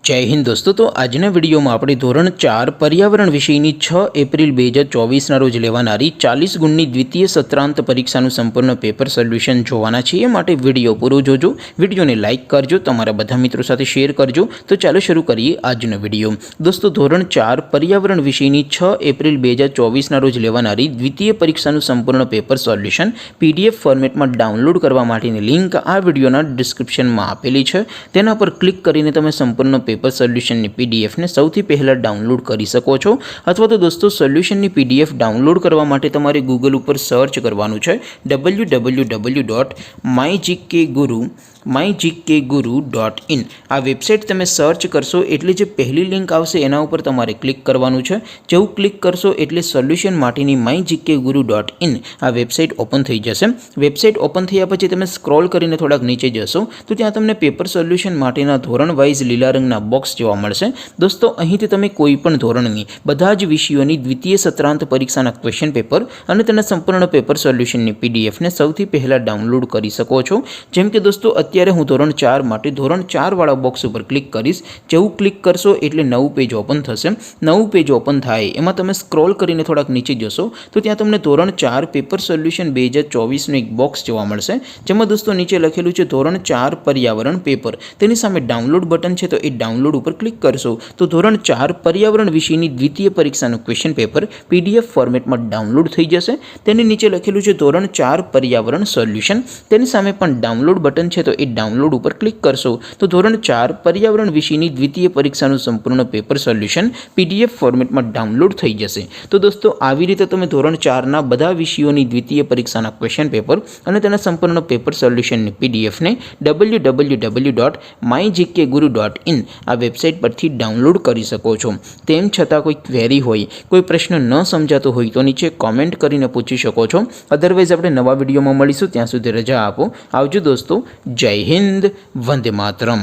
जय हिंद दोस्तों। तो आजना वीडियो में આપણે ધોરણ 4 पर्यावरण विषयની 6 એપ્રિલ 2024 રોજ લેવાનારી 40 ગુણની દ્વિતીય સત્રાંત પરીક્ષાનું સંપૂર્ણ પેપર સોલ્યુશન જોવાના છીએ। માટે વિડીયો પૂરો જોજો, વિડીયોને લાઇક કરજો, તમારા બધા મિત્રો સાથે શેર કરજો। તો ચાલો શરૂ કરીએ આજનો વિડીયો। દોસ્તો ધોરણ 4 पर्यावरण વિષયની 6 એપ્રિલ 2024 રોજ લેવાનારી દ્વિતીય પરીક્ષાનું સંપૂર્ણ પેપર સોલ્યુશન PDF ફોર્મેટમાં ડાઉનલોડ કરવા માટેની લિંક આ વિડીયોના ડિસ્ક્રિપ્શનમાં આપેલી છે। તેના પર ક્લિક કરીને તમે સંપૂર્ણ पेपर सोल्यूशन ની PDF ને સૌથી પહેલા ડાઉનલોડ કરી શકો છો। અથવા તો દોસ્તો સોલ્યુશન ની PDF ડાઉનલોડ કરવા માટે તમારે ગૂગલ ઉપર સર્ચ કરવાનું છે www.mygkguru.in। આ વેબસાઇટ તમે સર્ચ કરશો એટલે જે પહેલી લિંક આવશે એના ઉપર તમારે ક્લિક કરવાનું છે। જેવું ક્લિક કરશો એટલે સોલ્યુશન માટેની mygkguru.in આ વેબસાઇટ ઓપન થઈ જશે। વેબસાઇટ ઓપન થયા પછી તમે સ્ક્રોલ કરીને થોડાક નીચે જશો તો ત્યાં તમને પેપર સોલ્યુશન માટેના ધોરણ વાઇઝ લીલા રંગના બોક્સ જોવા મળશે। દોસ્તો અહીંથી તમે કોઈ પણ ધોરણની બધા જ વિષયોની દ્વિતીય સત્રાંત પરીક્ષાના ક્વેશ્ચન પેપર અને તેના સંપૂર્ણ પેપર સોલ્યુશનની PDF ને સૌથી પહેલા ડાઉનલોડ કરી શકો છો। જેમ કે દોસ્તો અત્યારે હું ધોરણ 4 માટે ધોરણ 4 વાળા બોક્સ ઉપર ક્લિક કરીશ। જેવું ક્લિક કરશો એટલે નવું પેજ ઓપન થશે। નવું પેજ ઓપન થાય એમાં તમે સ્ક્રોલ કરીને થોડાક નીચે જશો તો ત્યાં તમને ધોરણ 4 પેપર સોલ્યુશન 2024 નું એક બોક્સ જોવા મળશે। જેમાં દોસ્તો નીચે લખેલું છે ધોરણ 4 पर्यावरण पेपर। તેની સામે ડાઉનલોડ બટન છે તો એ ડાઉનલોડ ઉપર ક્લિક કરશો તો ધોરણ 4 पर्यावरण વિષયની દ્વિતીય પરીક્ષાનું ક્વેશ્ચન પેપર PDF ફોર્મેટમાં ડાઉનલોડ થઈ જશે। તેની નીચે લખેલું છે ધોરણ 4 पर्यावरण સોલ્યુશન। તેની સામે પણ ડાઉનલોડ બટન છે તો એ ડાઉનલોડ ઉપર ક્લિક કરશો તો ધોરણ 4 पर्यावरण વિષયની દ્વિતીય પરીક્ષાનું સંપૂર્ણ પેપર સોલ્યુશન PDF ફોર્મેટમાં ડાઉનલોડ થઈ જશે। તો દોસ્તો આવી રીતે તમે ધોરણ 4 ના બધા વિષયોની દ્વિતીય પરીક્ષાના ક્વેશ્ચન પેપર અને તેના સંપૂર્ણ પેપર સોલ્યુશનની PDF ને www.mygkguru.in આ વેબસાઇટ પરથી ડાઉનલોડ કરી શકો છો। તેમ છતાં કોઈ ક્વેરી હોય, કોઈ પ્રશ્ન ન સમજાતો હોય તો નીચે કોમેન્ટ કરીને પૂછી શકો છો। અધરવાઇઝ આપણે નવા વિડીયોમાં મળીશું, ત્યાં સુધી રજા આપો। આવજો દોસ્તો, જય હિન્દ, વંદે માતરમ।